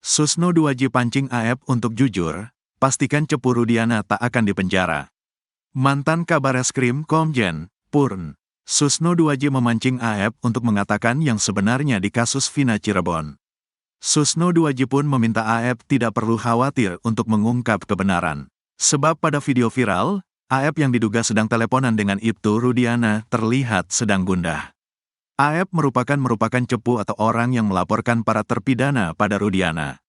Susno 2J pancing AF untuk jujur, pastikan Cepu Rudiana tak akan dipenjara. Mantan Kabareskrim Komjen, Purn, Susno 2J memancing AF untuk mengatakan yang sebenarnya di kasus Vina Cirebon. Susno 2J pun meminta AF tidak perlu khawatir untuk mengungkap kebenaran. Sebab pada video viral, AF yang diduga sedang teleponan dengan Ibtu Rudiana terlihat sedang gundah. AF merupakan Cepu atau orang yang melaporkan para terpidana pada Rudiana.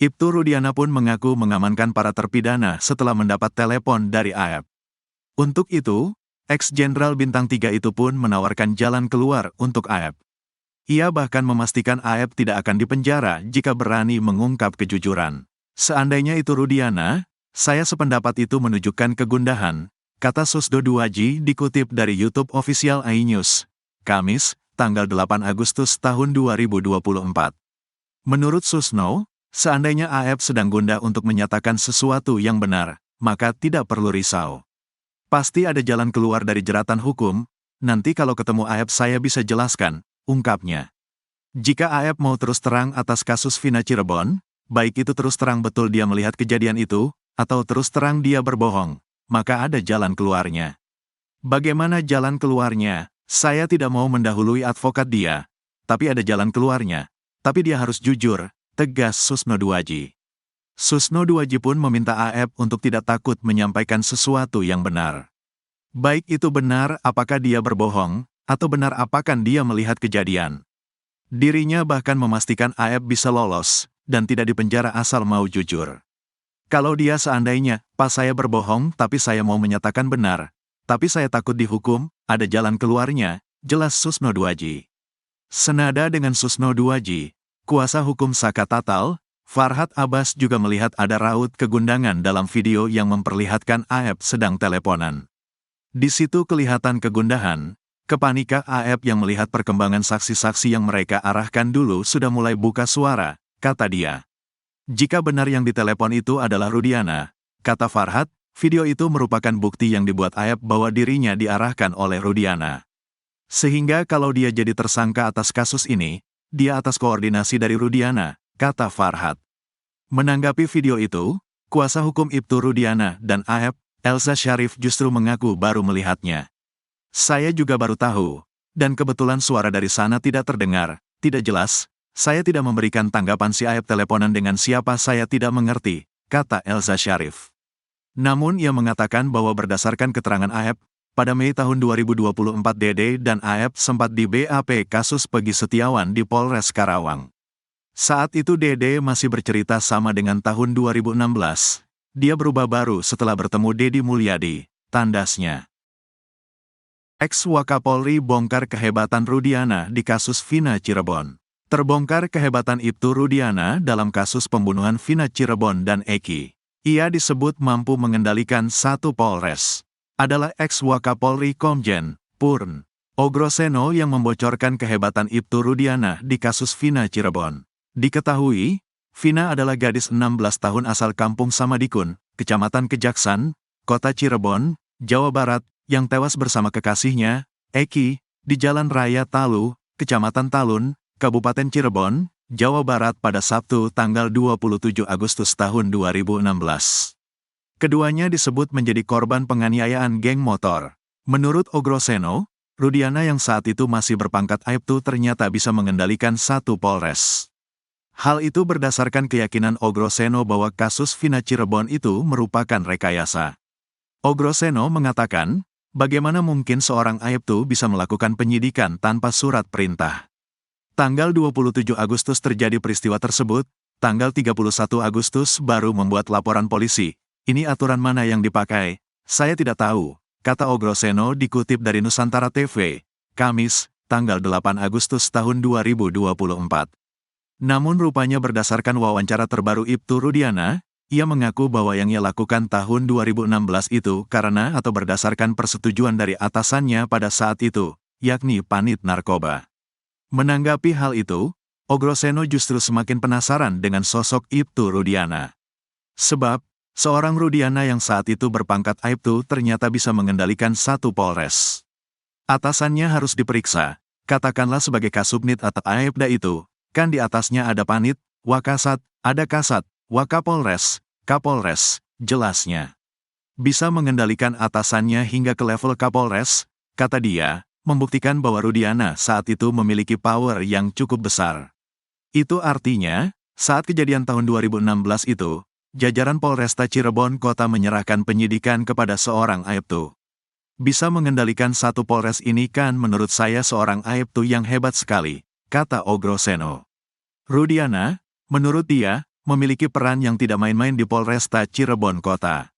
Ibtu Rudiana pun mengaku mengamankan para terpidana setelah mendapat telepon dari AF. Untuk itu, ex-jenderal bintang 3 itu pun menawarkan jalan keluar untuk AF. Ia bahkan memastikan AF tidak akan dipenjara jika berani mengungkap kejujuran. Seandainya itu Rudiana, saya sependapat itu menunjukkan kegundahan, kata Susno 2J dikutip dari YouTube official iNews, Kamis, tanggal 8 Agustus tahun 2024. Menurut Susno, seandainya AF sedang gundah untuk menyatakan sesuatu yang benar, maka tidak perlu risau. Pasti ada jalan keluar dari jeratan hukum, nanti kalau ketemu AF saya bisa jelaskan, ungkapnya. Jika AF mau terus terang atas kasus Vina Cirebon, baik itu terus terang betul dia melihat kejadian itu, atau terus terang dia berbohong, maka ada jalan keluarnya. Bagaimana jalan keluarnya? Saya tidak mau mendahului advokat dia, tapi ada jalan keluarnya. Tapi dia harus jujur, tegas Susno 2J. Susno 2J pun meminta AF untuk tidak takut menyampaikan sesuatu yang benar. Baik itu benar apakah dia berbohong, atau benar apakah dia melihat kejadian. Dirinya bahkan memastikan AF bisa lolos, dan tidak dipenjara asal mau jujur. Kalau dia seandainya, pas saya berbohong tapi saya mau menyatakan benar, tapi saya takut dihukum, ada jalan keluarnya, jelas Susno 2J. Senada dengan Susno 2J, kuasa hukum Saka Tatal, Farhad Abbas juga melihat ada raut kegundangan dalam video yang memperlihatkan AF sedang teleponan. Di situ kelihatan kegundahan, kepanikan AF yang melihat perkembangan saksi-saksi yang mereka arahkan dulu sudah mulai buka suara, kata dia. Jika benar yang ditelepon itu adalah Rudiana, kata Farhad, video itu merupakan bukti yang dibuat AF bahwa dirinya diarahkan oleh Rudiana. Sehingga kalau dia jadi tersangka atas kasus ini, dia atas koordinasi dari Rudiana, kata Farhad. Menanggapi video itu, kuasa hukum Ibtu Rudiana dan AF, Elza Syarif justru mengaku baru melihatnya. Saya juga baru tahu, dan kebetulan suara dari sana tidak terdengar, tidak jelas, saya tidak memberikan tanggapan si AF teleponan dengan siapa saya tidak mengerti, kata Elza Syarif. Namun ia mengatakan bahwa berdasarkan keterangan AF, pada Mei tahun 2024 Dede dan AF sempat di BAP kasus Peggy Setiawan di Polres Karawang. Saat itu Dede masih bercerita sama dengan tahun 2016. Dia berubah baru setelah bertemu Deddy Mulyadi, tandasnya. Ex-Wakapolri bongkar kehebatan Rudiana di kasus Vina Cirebon. Terbongkar kehebatan Ibtu Rudiana dalam kasus pembunuhan Vina Cirebon dan Eki. Ia disebut mampu mengendalikan satu Polres. Adalah ex-Wakapolri Komjen, Purn, Ogroseno yang membocorkan kehebatan Ibtu Rudiana di kasus Vina Cirebon. Diketahui, Vina adalah gadis 16 tahun asal Kampung Samadikun, Kecamatan Kejaksan, Kota Cirebon, Jawa Barat, yang tewas bersama kekasihnya, Eki, di Jalan Raya Talu, Kecamatan Talun, Kabupaten Cirebon, Jawa Barat pada Sabtu tanggal 27 Agustus tahun 2016. Keduanya disebut menjadi korban penganiayaan geng motor. Menurut Ogroseno, Rudiana yang saat itu masih berpangkat Aibtu ternyata bisa mengendalikan satu Polres. Hal itu berdasarkan keyakinan Ogroseno bahwa kasus Vina Cirebon itu merupakan rekayasa. Ogroseno mengatakan, bagaimana mungkin seorang Aibtu bisa melakukan penyidikan tanpa surat perintah. Tanggal 27 Agustus terjadi peristiwa tersebut, tanggal 31 Agustus baru membuat laporan polisi. Ini aturan mana yang dipakai? Saya tidak tahu, kata Ogroseno dikutip dari Nusantara TV, Kamis, tanggal 8 Agustus tahun 2024. Namun rupanya berdasarkan wawancara terbaru Ibtu Rudiana, ia mengaku bahwa yang ia lakukan tahun 2016 itu karena atau berdasarkan persetujuan dari atasannya pada saat itu, yakni Panit Narkoba. Menanggapi hal itu, Ogroseno justru semakin penasaran dengan sosok Ibtu Rudiana. Sebab, seorang Rudiana yang saat itu berpangkat Aibtu ternyata bisa mengendalikan satu Polres. Atasannya harus diperiksa, katakanlah sebagai Kasubnit atau Aibda itu, kan di atasnya ada Panit, Wakasat, Ada Kasat, Wakapolres, Kapolres, jelasnya. Bisa mengendalikan atasannya hingga ke level Kapolres, kata dia, membuktikan bahwa Rudiana saat itu memiliki power yang cukup besar. Itu artinya, saat kejadian tahun 2016 itu, jajaran Polresta Cirebon Kota menyerahkan penyidikan kepada seorang Aibtu. Bisa mengendalikan satu Polres ini kan menurut saya seorang Aibtu yang hebat sekali, kata Ogroseno. Rudiana, menurut dia, memiliki peran yang tidak main-main di Polresta Cirebon Kota.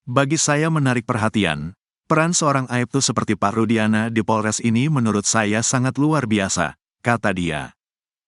Bagi saya menarik perhatian, peran seorang Aibtu seperti Pak Rudiana di Polres ini menurut saya sangat luar biasa, kata dia.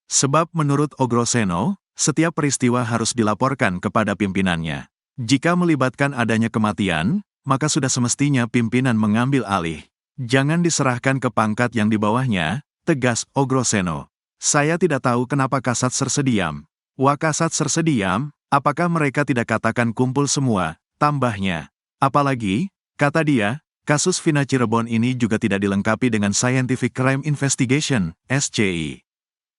Sebab menurut Ogroseno, setiap peristiwa harus dilaporkan kepada pimpinannya. Jika melibatkan adanya kematian, maka sudah semestinya pimpinan mengambil alih. Jangan diserahkan ke pangkat yang di bawahnya, tegas Ogroseno. Saya tidak tahu kenapa Kasat sersediam. Wakasat sersediam, apakah mereka tidak katakan kumpul semua, tambahnya. Apalagi, kata dia, kasus Vina Cirebon ini juga tidak dilengkapi dengan Scientific Crime Investigation, SCI.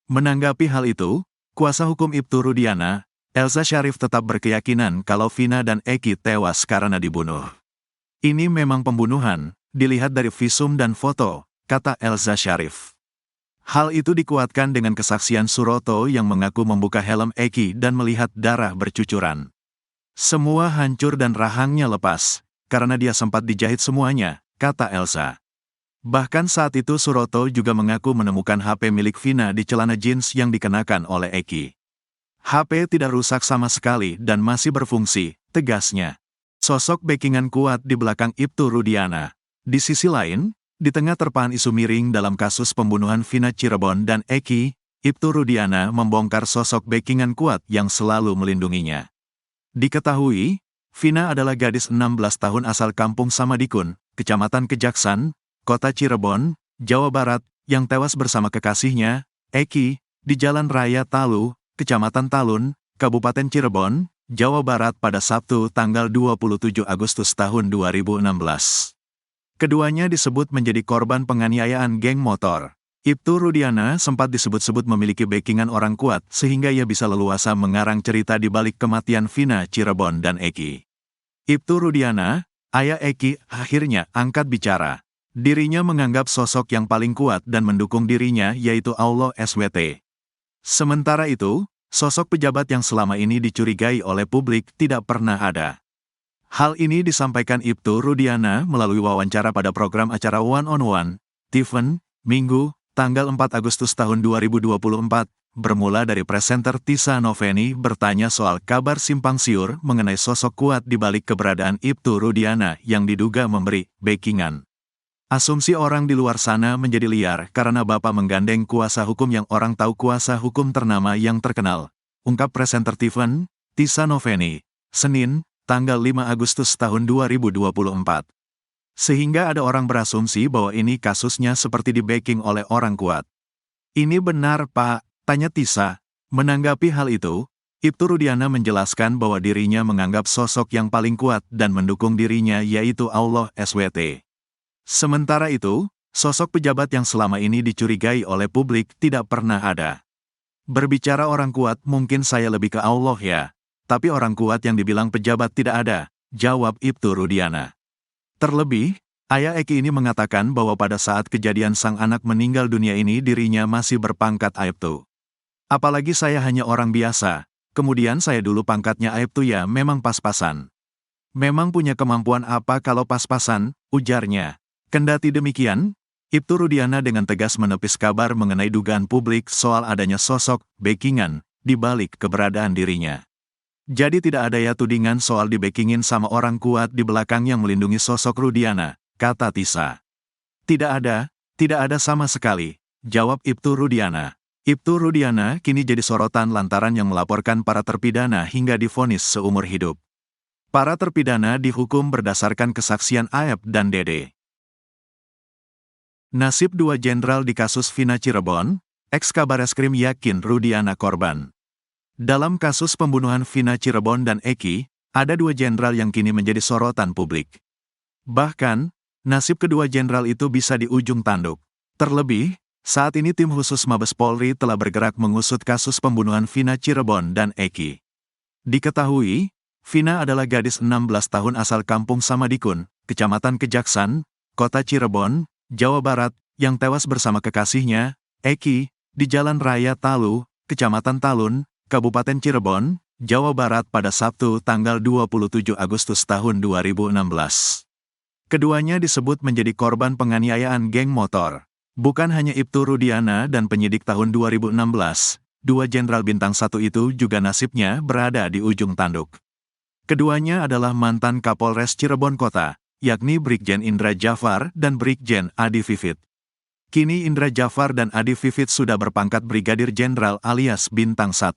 Menanggapi hal itu, kuasa hukum Ibtu Rudiana, Elza Syarif tetap berkeyakinan kalau Vina dan Eki tewas karena dibunuh. Ini memang pembunuhan, dilihat dari visum dan foto, kata Elza Syarif. Hal itu dikuatkan dengan kesaksian Suroto yang mengaku membuka helm Eki dan melihat darah bercucuran. Semua hancur dan rahangnya lepas, karena dia sempat dijahit semuanya, kata Elza. Bahkan saat itu Suroto juga mengaku menemukan HP milik Vina di celana jeans yang dikenakan oleh Eki. HP tidak rusak sama sekali dan masih berfungsi, tegasnya. Sosok backingan kuat di belakang Ibtu Rudiana. Di sisi lain, di tengah terpaan isu miring dalam kasus pembunuhan Vina Cirebon dan Eki, Ibtu Rudiana membongkar sosok backingan kuat yang selalu melindunginya. Diketahui, Vina adalah gadis 16 tahun asal kampung Samadikun, Kecamatan Kejaksan, Kota Cirebon, Jawa Barat, yang tewas bersama kekasihnya, Eki, di Jalan Raya Talu, Kecamatan Talun, Kabupaten Cirebon, Jawa Barat pada Sabtu tanggal 27 Agustus tahun 2016. Keduanya disebut menjadi korban penganiayaan geng motor. Ibtu Rudiana sempat disebut-sebut memiliki backingan orang kuat sehingga ia bisa leluasa mengarang cerita di balik kematian Vina Cirebon dan Eki. Ibtu Rudiana, ayah Eki, akhirnya angkat bicara. Dirinya menganggap sosok yang paling kuat dan mendukung dirinya yaitu Allah SWT. Sementara itu, sosok pejabat yang selama ini dicurigai oleh publik tidak pernah ada. Hal ini disampaikan Ibtu Rudiana melalui wawancara pada program acara One on One, Tiffen, Minggu, tanggal 4 Agustus tahun 2024, bermula dari presenter Tisa Noveni bertanya soal kabar simpang siur mengenai sosok kuat di balik keberadaan Ibtu Rudiana yang diduga memberi backingan. Asumsi orang di luar sana menjadi liar karena Bapak menggandeng kuasa hukum yang orang tahu kuasa hukum ternama yang terkenal, ungkap presenter Tiffen, Tisa Noveni, Senin, tanggal 5 Agustus tahun 2024. Sehingga ada orang berasumsi bahwa ini kasusnya seperti di-backing oleh orang kuat. Ini benar, Pak, tanya Tisa. Menanggapi hal itu, Ibtu Rudiana menjelaskan bahwa dirinya menganggap sosok yang paling kuat dan mendukung dirinya yaitu Allah SWT. Sementara itu, sosok pejabat yang selama ini dicurigai oleh publik tidak pernah ada. Berbicara orang kuat mungkin saya lebih ke Allah ya. Tapi orang kuat yang dibilang pejabat tidak ada, jawab Ibtu Rudiana. Terlebih, ayah Eki ini mengatakan bahwa pada saat kejadian sang anak meninggal dunia ini dirinya masih berpangkat Aibtu. Apalagi saya hanya orang biasa, kemudian saya dulu pangkatnya Aibtu ya memang pas-pasan. Memang punya kemampuan apa kalau pas-pasan, ujarnya. Kendati demikian, Ibtu Rudiana dengan tegas menepis kabar mengenai dugaan publik soal adanya sosok backingan di balik keberadaan dirinya. Jadi tidak ada ya tudingan soal di-backingin sama orang kuat di belakang yang melindungi sosok Rudiana, kata Tisa. Tidak ada sama sekali, jawab Ibtu Rudiana. Ibtu Rudiana kini jadi sorotan lantaran yang melaporkan para terpidana hingga divonis seumur hidup. Para terpidana dihukum berdasarkan kesaksian Aep dan Dede. Nasib dua jenderal di kasus Vina Cirebon, ex-Kabareskrim yakin Rudiana korban. Dalam kasus pembunuhan Vina Cirebon dan Eki, ada dua jenderal yang kini menjadi sorotan publik. Bahkan, nasib kedua jenderal itu bisa di ujung tanduk. Terlebih, Saat ini tim khusus Mabes Polri telah bergerak mengusut kasus pembunuhan Vina Cirebon dan Eki. Diketahui, Vina adalah gadis 16 tahun asal kampung Samadikun, Kecamatan Kejaksan, Kota Cirebon, Jawa Barat, yang tewas bersama kekasihnya, Eki, di Jalan Raya Talu, Kecamatan Talun, Kabupaten Cirebon, Jawa Barat pada Sabtu tanggal 27 Agustus tahun 2016. Keduanya disebut menjadi korban penganiayaan geng motor. Bukan hanya Ibtu Rudiana dan penyidik tahun 2016, dua Jenderal Bintang 1 itu juga nasibnya berada di ujung tanduk. Keduanya adalah mantan Kapolres Cirebon Kota, yakni Brigjen Indra Jafar dan Brigjen Adi Vivit. Kini Indra Jafar dan Adi Vivit sudah berpangkat Brigadir Jenderal alias Bintang 1.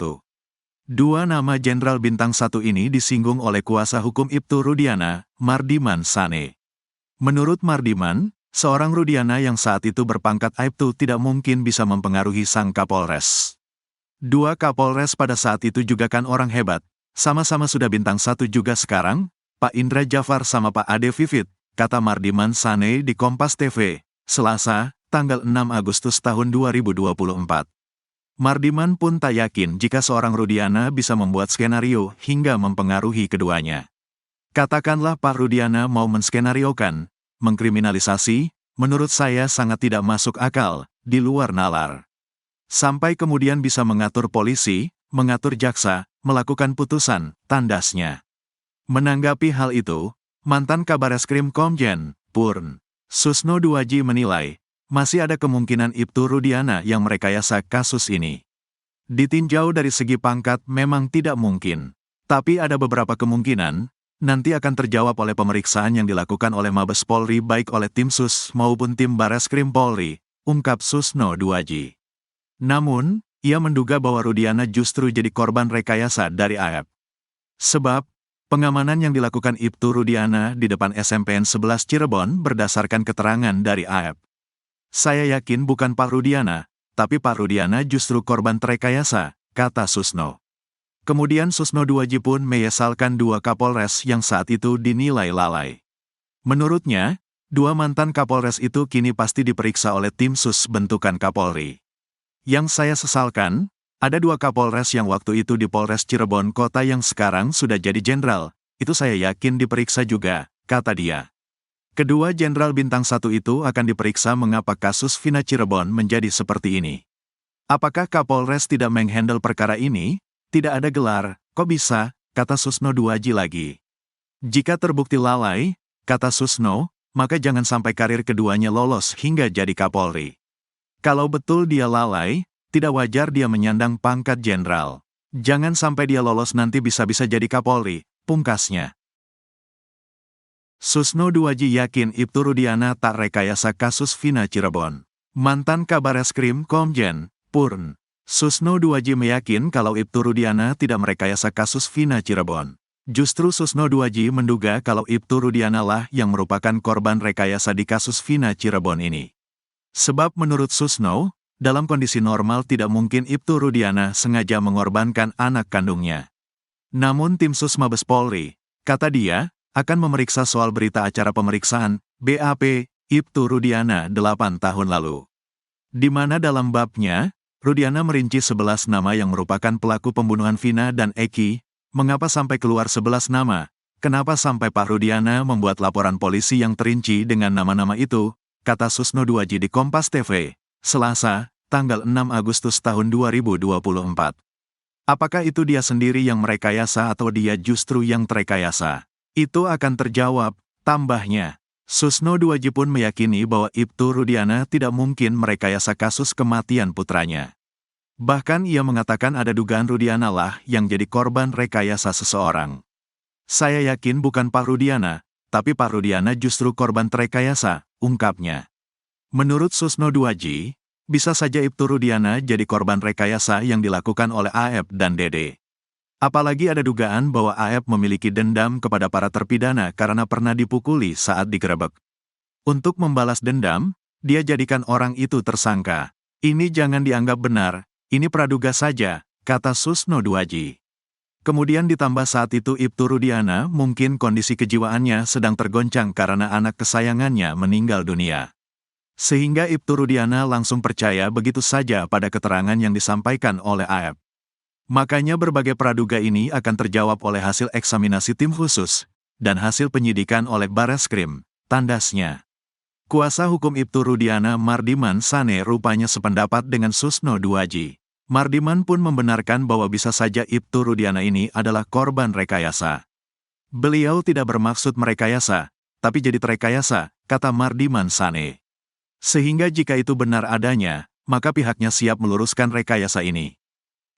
Dua nama Jenderal Bintang 1 ini disinggung oleh kuasa hukum Ibtu Rudiana, Mardiman Sane. Menurut Mardiman, seorang Rudiana yang saat itu berpangkat Aibtu tidak mungkin bisa mempengaruhi sang Kapolres. Dua Kapolres pada saat itu juga kan orang hebat, sama-sama sudah Bintang 1 juga sekarang, Pak Indra Jafar sama Pak Ade Vivit, kata Mardiman Sane di Kompas TV, Selasa, tanggal 6 Agustus tahun 2024. Mardiman pun tak yakin jika seorang Rudiana bisa membuat skenario hingga mempengaruhi keduanya. Katakanlah Pak Rudiana mau menskenariokan, mengkriminalisasi, menurut saya sangat tidak masuk akal, di luar nalar. Sampai kemudian bisa mengatur polisi, mengatur jaksa, melakukan putusan, tandasnya. Menanggapi hal itu, mantan Kabareskrim Komjen, Purn. Susno Duaji menilai, masih ada kemungkinan Ibtu Rudiana yang merekayasa kasus ini. Ditinjau dari segi pangkat memang tidak mungkin, tapi ada beberapa kemungkinan, nanti akan terjawab oleh pemeriksaan yang dilakukan oleh Mabes Polri baik oleh tim Sus maupun tim Bareskrim Polri, ungkap Susno Duaji. Namun, ia menduga bahwa Rudiana justru jadi korban rekayasa dari AEP. Sebab, pengamanan yang dilakukan Ibtu Rudiana di depan SMPN 11 Cirebon berdasarkan keterangan dari AEP. Saya yakin bukan Pak Rudiana, tapi Pak Rudiana justru korban terekayasa, kata Susno. Kemudian Susno Duaji pun menyesalkan dua Kapolres yang saat itu dinilai lalai. Menurutnya, dua mantan Kapolres itu kini pasti diperiksa oleh tim Sus bentukan Kapolri. Yang saya sesalkan, ada dua Kapolres yang waktu itu di Polres Cirebon Kota yang sekarang sudah jadi jenderal, itu saya yakin diperiksa juga, kata dia. Kedua Jenderal Bintang 1 itu akan diperiksa mengapa kasus Vina Cirebon menjadi seperti ini. Apakah Kapolres tidak menghandle perkara ini? Tidak ada gelar, kok bisa, kata Susno Duaji lagi. Jika terbukti lalai, kata Susno, maka jangan sampai karir keduanya lolos hingga jadi Kapolri. Kalau betul dia lalai, tidak wajar dia menyandang pangkat jenderal. Jangan sampai dia lolos nanti bisa-bisa jadi Kapolri, pungkasnya. Susno Duaji yakin Ibtu Rudiana tak rekayasa kasus Vina Cirebon. Mantan Kabareskrim Komjen, Purn. Susno Duaji meyakin kalau Ibtu Rudiana tidak merekayasa kasus Vina Cirebon. Justru Susno Duaji menduga kalau Ibtu Rudiana lah yang merupakan korban rekayasa di kasus Vina Cirebon ini. Sebab menurut Susno, dalam kondisi normal tidak mungkin Ibtu Rudiana sengaja mengorbankan anak kandungnya. Namun tim Sus Mabes Polri, kata dia, akan memeriksa soal berita acara pemeriksaan BAP Ibtu Rudiana 8 tahun lalu. Di mana dalam babnya, Rudiana merinci 11 nama yang merupakan pelaku pembunuhan Vina dan Eki. Mengapa sampai keluar 11 nama? Kenapa sampai Pak Rudiana membuat laporan polisi yang terinci dengan nama-nama itu? Kata Susno Duaji di Kompas TV, Selasa, tanggal 6 Agustus tahun 2024. Apakah itu dia sendiri yang merekayasa atau dia justru yang terekayasa? Itu akan terjawab, tambahnya. Susno Duaji pun meyakini bahwa Ibtu Rudiana tidak mungkin merekayasa kasus kematian putranya. Bahkan ia mengatakan ada dugaan Rudiana lah yang jadi korban rekayasa seseorang. Saya yakin bukan Pak Rudiana, tapi Pak Rudiana justru korban terekayasa, ungkapnya. Menurut Susno Duaji, bisa saja Ibtu Rudiana jadi korban rekayasa yang dilakukan oleh AEP dan Dede. Apalagi ada dugaan bahwa AEP memiliki dendam kepada para terpidana karena pernah dipukuli saat digerebek. Untuk membalas dendam, dia jadikan orang itu tersangka. Ini jangan dianggap benar, ini praduga saja, kata Susno Duaji. Kemudian ditambah saat itu Ibtu Rudiana mungkin kondisi kejiwaannya sedang tergoncang karena anak kesayangannya meninggal dunia. Sehingga Ibtu Rudiana langsung percaya begitu saja pada keterangan yang disampaikan oleh AF. Makanya berbagai praduga ini akan terjawab oleh hasil eksaminasi tim khusus, dan hasil penyidikan oleh Bareskrim, tandasnya. Kuasa hukum Ibtu Rudiana Mardiman Sane rupanya sependapat dengan Susno Duaji. Mardiman pun membenarkan bahwa bisa saja Ibtu Rudiana ini adalah korban rekayasa. Beliau tidak bermaksud merekayasa, tapi jadi terekayasa, kata Mardiman Sane. Sehingga jika itu benar adanya, maka pihaknya siap meluruskan rekayasa ini.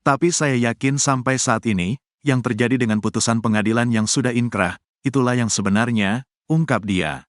Tapi saya yakin sampai saat ini, yang terjadi dengan putusan pengadilan yang sudah inkrah, itulah yang sebenarnya, ungkap dia.